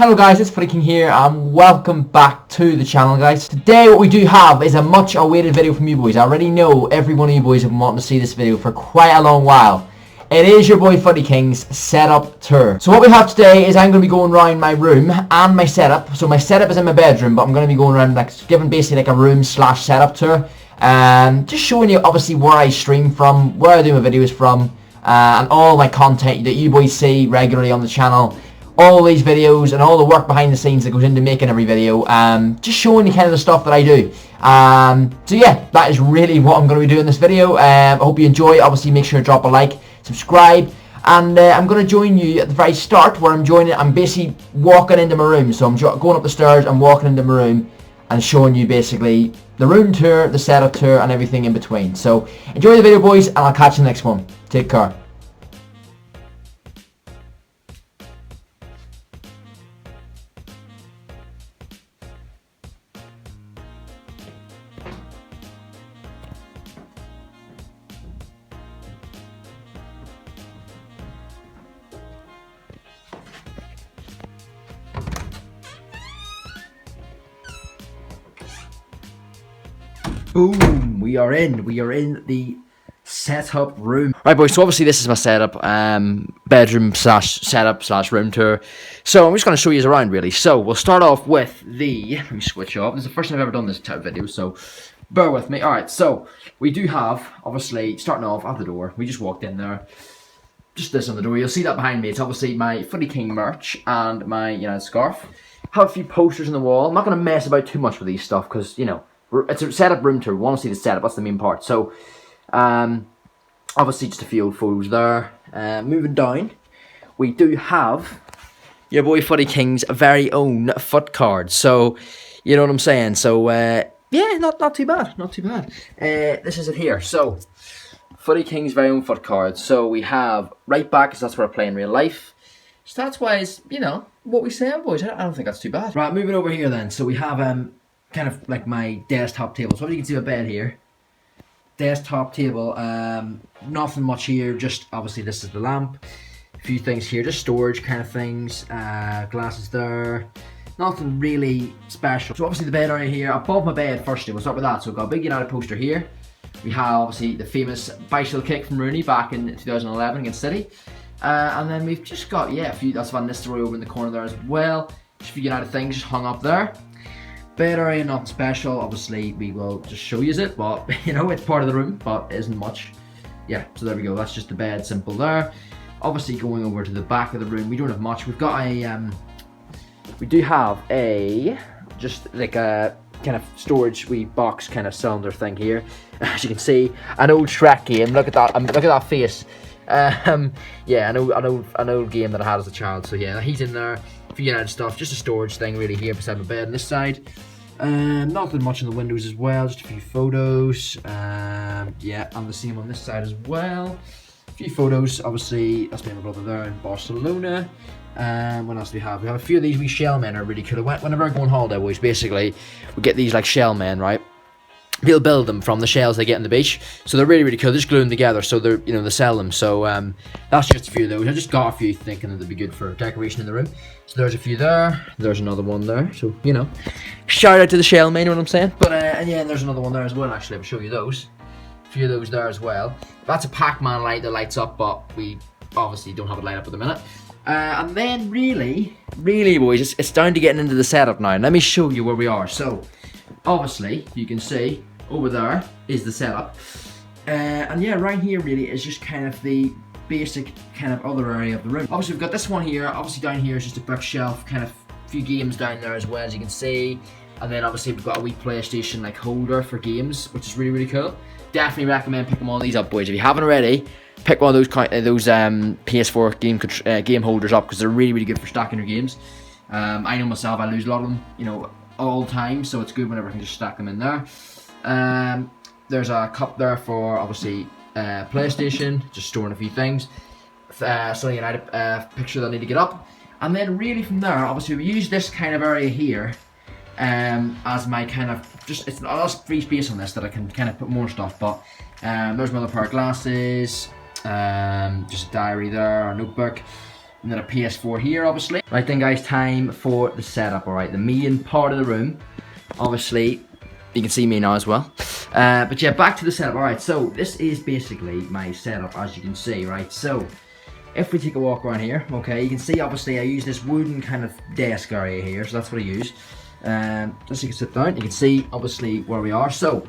Hello guys, it's FootyKing here and welcome back to the channel guys. Today what we do have is a much awaited video from you boys. I already know every one of you boys have been wanting to see this video for quite a long while. It is your boy FootyKing's setup tour. So what we have today is I'm going to be going around my room and my setup. So my setup is in my bedroom, but I'm going to be going around like giving basically like a room / setup tour. Just showing you obviously where I stream from, where I do my videos from, and all my content that you boys see regularly on the channel. All these videos and all the work behind the scenes that goes into making every video, just showing you kind of the stuff that I do. So yeah, that is really what I'm going to be doing in this video. I hope you enjoy. Obviously make sure to drop a like, subscribe, and I'm going to join you at the very start where I'm basically walking into my room. So I'm going up the stairs and walking into my room and showing you basically the room tour, the setup tour, and everything in between. So enjoy the video boys, and I'll catch you in the next one. Take care. Boom! We are in the setup room. Right boys, so obviously this is my setup, bedroom / setup / room tour. So I'm just going to show you around really. So we'll start off with let me switch off. This is the first time I've ever done this type of video, so bear with me. Alright, so we do have, obviously, starting off at the door. We just walked in there. Just this on the door. You'll see that behind me. It's obviously my FootyKing merch and my scarf. Have a few posters on the wall. I'm not going to mess about too much with these stuff because, you know, it's a setup room tour. We want to see the setup. That's the main part. So, obviously just a few old photos there. Moving down, we do have your boy FootyKing's very own foot card. So, you know what I'm saying. So, yeah, not too bad. Not too bad. This is it here. So, FootyKing's very own foot card. So we have right back because that's where I play in real life. Stats wise, you know what we say, boys. I don't think that's too bad. Right, moving over here then. So we have kind of like my desktop table. So you can see my bed here. Desktop table. Nothing much here. Just obviously this is the lamp. A few things here, just storage kind of things. Glasses there. Nothing really special. So obviously the bed area here. Above my bed, firstly, we'll start with that. So we've got a big United poster here. We have obviously the famous bicycle kick from Rooney back in 2011 against City. And then we've just got, yeah, a few, that's Van Nistelrooy over in the corner there as well. Just a few United things just hung up there. Bed area, nothing special. Obviously, we will just show you it, but you know, it's part of the room, but it isn't much. Yeah, so there we go. That's just the bed, simple there. Obviously, going over to the back of the room, we don't have much. We've got a, we do have a, just like a kind of storage wee box kind of cylinder thing here. As you can see, an old Shrek game. Look at that. Look at that face. Yeah, an old game that I had as a child. So yeah, he's in there. A few United stuff. Just a storage thing really here beside my bed on this side. Nothing much on the windows as well. Just a few photos. Yeah, and the same on this side as well. A few photos. Obviously, that's me and my brother there in Barcelona. What else do we have? We have a few of these wee shell men are really cool. Whenever I go on holiday, boys, basically, we get these like shell men, right? People build them from the shells they get on the beach, so they're really they just glue them together, so they're, you know, they sell them. So that's just a few of those. I just got a few thinking that they'd be good for decoration in the room. So there's a few there. There's another one there. So you know, shout out to the shell men, you know what I'm saying? But and yeah, there's another one there as well. Actually, I'll show you those. A few of those there as well. That's a Pac-Man light that lights up, but we obviously don't have it light up at the minute. And then really boys, it's down to getting into the setup now. Let me show you where we are. So obviously you can see over there is the setup, and yeah, right here really is just kind of the basic kind of other area of the room. Obviously we've got this one here. Obviously down here is just a bookshelf, kind of a few games down there as well, as you can see. And then obviously we've got a wee PlayStation like holder for games, which is really cool. Definitely recommend picking one of these up, boys. If you haven't already, pick one of those PS4 game holders up, because they're really good for stacking your games. I know myself, I lose a lot of them, you know, all the time, so it's good whenever I can just stack them in there. There's a cup there for obviously PlayStation, just storing a few things. Something United picture that I need to get up, and then really from there, obviously we use this kind of area here as my kind of it's a lot of free space on this that I can kind of put more stuff. But there's my other pair of glasses, just a diary there, a notebook. and then a PS4 here, obviously. Right then, guys, time for the setup. All right, the main part of the room. Obviously, you can see me now as well. But yeah, back to the setup. All right, so this is basically my setup, as you can see, right? So if we take a walk around here, okay, you can see obviously I use this wooden kind of desk area here, so that's what I use. Just so you can sit down, you can see obviously where we are. So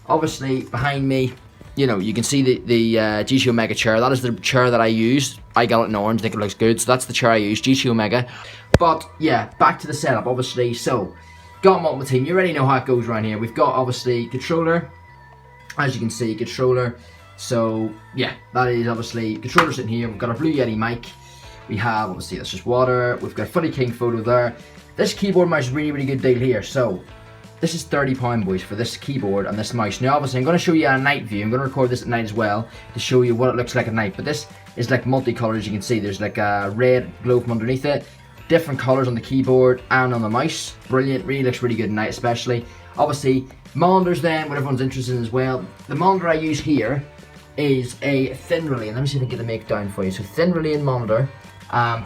obviously behind me, you know, you can see the GT Omega chair. That is the chair that I use. I got it in orange, I think it looks good, so that's the chair I use, GT Omega. But yeah, back to the setup, obviously. So got multiple team, you already know how it goes around here. We've got obviously controller, as you can see, controller. So yeah, that is obviously controller sitting here. We've got our Blue Yeti mic. We have obviously that's just water. We've got Footy King photo there. This keyboard mouse is really good deal here. So this is £30, boys, for this keyboard and this mouse. Now obviously I'm going to show you a night view. I'm going to record this at night as well to show you what it looks like at night. But this is like multicolored, as you can see. There's like a red glow from underneath it. Different colors on the keyboard and on the mouse. Brilliant, really looks really good at night especially. Obviously monitors then, what everyone's interested in as well. The monitor I use here is a thin Reliant. Let me see if I can get the make down for you. So thin Reliant monitor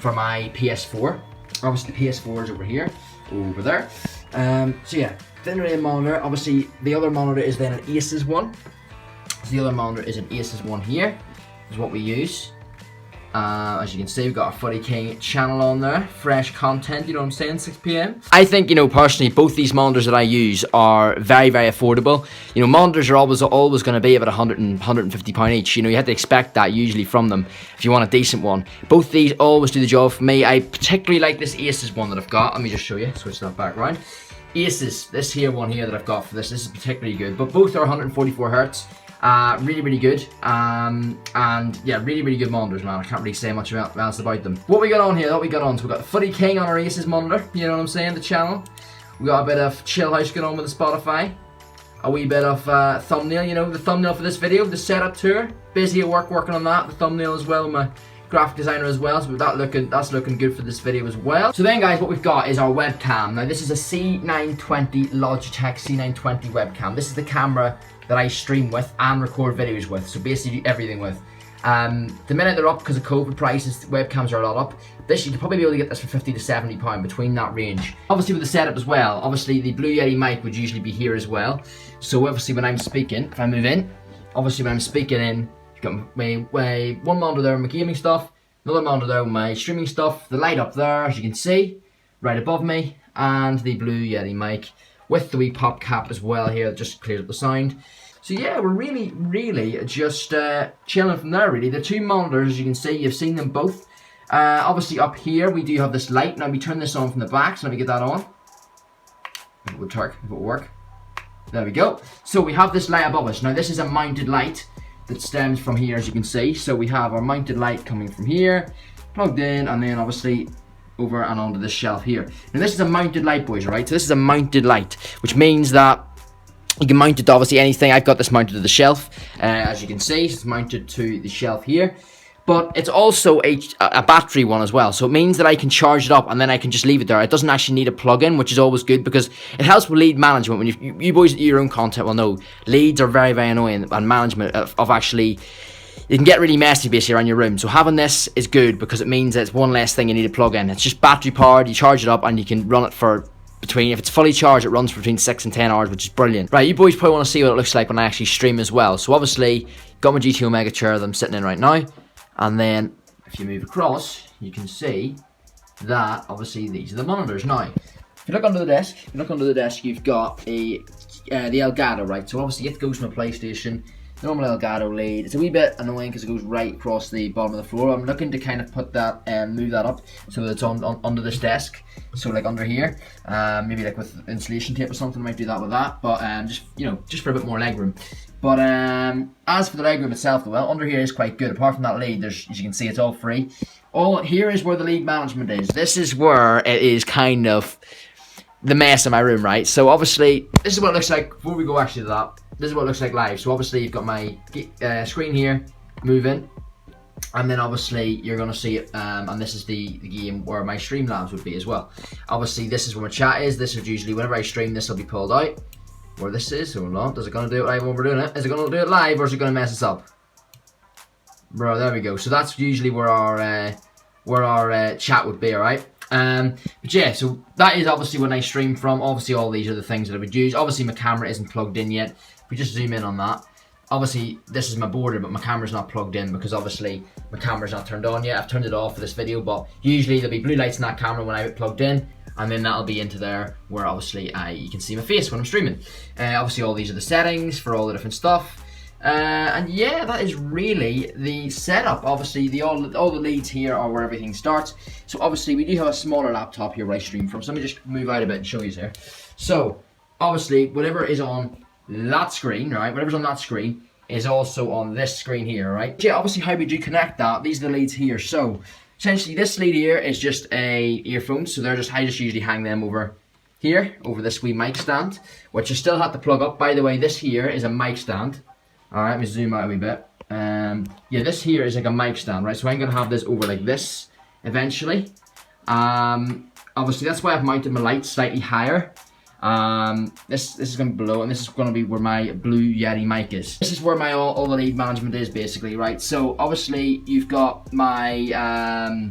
for my PS4. Obviously the PS4 is over here, over there. So yeah, thin Reliant monitor. Obviously the other monitor is then an Asus one. So the other monitor is an Asus one here, is what we use. As you can see, we've got our Footy King channel on there. Fresh content, you know what I'm saying, 6 PM. I think, you know, personally, both these monitors that I use are very affordable. You know, monitors are always going to be about £150 each. You know, you have to expect that usually from them if you want a decent one. Both these always do the job for me. I particularly like this Asus one that I've got. Let me just show you, switch that back around. Asus, this here one here that I've got for this is particularly good. But both are 144 Hertz. Really good, and yeah, really good monitors, man. I can't really say much else about them. What we got on here, so we've got the Footy King on our Asus monitor, you know what I'm saying, the channel. We got a bit of chill house going on with the Spotify. A wee bit of thumbnail, you know, the thumbnail for this video, the setup tour. Busy at work working on that, the thumbnail as well, my graphic designer as well, so that's looking good for this video as well. So then, guys, what we've got is our webcam. Now this is a C920 Logitech C920 webcam. This is the camera that I stream with and record videos with, so basically do everything with. The minute they're up because of COVID prices, webcams are a lot up. This, you could probably be able to get this for £50 to £70, between that range. Obviously with the setup as well, obviously the Blue Yeti mic would usually be here as well. So obviously when I'm speaking, if I move in, obviously when I'm speaking in, you've got my one monitor there with my gaming stuff, another monitor there with my streaming stuff, the light up there, as you can see, right above me, and the Blue Yeti mic with the wee pop cap as well here that just clears up the sound. So yeah, we're really just chilling from there, really. The two monitors, as you can see, you've seen them both. Obviously up here we do have this light. Now we turn this on from the back, so let me get that on. If it would work. There we go. So we have this light above us. Now this is a mounted light that stems from here, as you can see. So we have our mounted light coming from here, plugged in, and then obviously over and onto this shelf here. Now this is a mounted light, boys, right? So this is a mounted light, which means that you can mount it to obviously anything. I've got this mounted to the shelf, as you can see. It's mounted to the shelf here. But it's also a battery one as well. So it means that I can charge it up and then I can just leave it there. It doesn't actually need a plug-in, which is always good because it helps with lead management. When you boys do your own content will know, leads are very annoying, and management of actually, it can get really messy basically around your room. So having this is good because it means that it's one less thing you need to plug in. It's just battery powered, you charge it up and you can run it for if it's fully charged, it runs for between 6 and 10 hours, which is brilliant. Right, you boys probably want to see what it looks like when I actually stream as well. So obviously, got my GT Omega chair that I'm sitting in right now. And then, if you move across, you can see that, obviously, these are the monitors. Now, if you look under the desk, you've got the Elgato, right? So obviously, it goes from a PlayStation, normal Elgato lead. It's a wee bit annoying because it goes right across the bottom of the floor. I'm looking to kind of put that and move that up so that it's on under this desk. So like under here, maybe like with insulation tape or something, I might do that with that. But just for a bit more leg room. But as for the leg room itself, well, under here is quite good. Apart from that lead, there's, as you can see, it's all free. Here is where the lead management is. This is where it is kind of the mess in my room, right? So obviously, this is what it looks like before we go actually to that. This is what it looks like live. So obviously, you've got my screen here, moving. And then obviously you're gonna see it, and this is the game where my Streamlabs would be as well. Obviously this is where my chat is. This is usually whenever I stream, this will be pulled out. Where this is, hold on. Is it gonna do it live when we're doing it? Is it gonna do it live or is it gonna mess us up? Bro, there we go. So that's usually where our where our chat would be, alright? But yeah, so that is obviously when I stream from. Obviously all these are the things that I would use. Obviously my camera isn't plugged in yet. If we just zoom in on that, obviously this is my border, but my camera's not plugged in because obviously my camera's not turned on yet. I've turned it off for this video, but usually there'll be blue lights in that camera when I have it plugged in, and then that'll be into there where obviously you can see my face when I'm streaming. Obviously all these are the settings for all the different stuff. And yeah, that is really the setup. Obviously, all the leads here are where everything starts. So obviously, we do have a smaller laptop here where I stream from. So let me just move out a bit and show you here. So obviously, whatever is on that screen, right? Whatever's on that screen is also on this screen here, right? Yeah, obviously, how we do connect that? These are the leads here. So essentially, this lead here is just a earphone. So I just usually hang them over here, over this wee mic stand, which you still have to plug up. By the way, this here is a mic stand. Alright, let me zoom out a wee bit. Yeah, this here is like a mic stand, right? So I'm going to have this over like this eventually. Obviously, that's why I've mounted my lights slightly higher. This is going to be below, and this is going to be where my Blue Yeti mic is. This is where my all the lead management is basically, right? So obviously, you've got my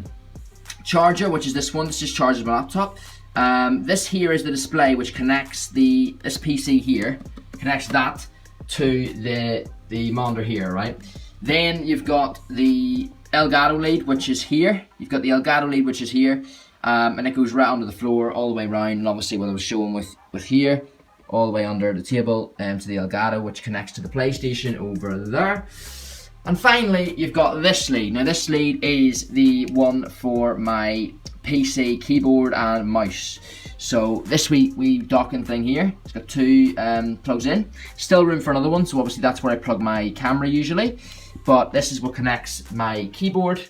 charger, which is this one. This just charges my laptop. This here is the display which connects this PC here, connects that to the monitor here, right? Then you've got the Elgato lead, which is here. You've got the Elgato lead, which is here, and it goes right under the floor all the way around. And obviously, what I was showing with here, all the way under the table, to the Elgato, which connects to the PlayStation over there. And finally, you've got this lead. Now, this lead is the one for my PC keyboard and mouse. So this wee docking thing here, it's got two plugs in. Still room for another one, so obviously that's where I plug my camera usually. But this is what connects my keyboard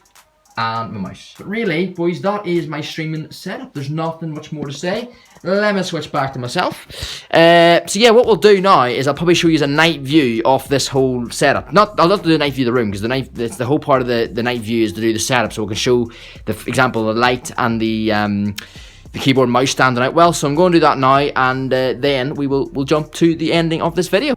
and my mouse. But really, boys, that is my streaming setup. There's nothing much more to say. Let me switch back to myself. So yeah, what we'll do now is I'll probably show you a night view of this whole setup. I'll not do the night view of the room, because the whole part of the night view is to do the setup, so we can show the example of the light and the keyboard and mouse standing out well. So I'm going to do that now, and then we'll jump to the ending of this video.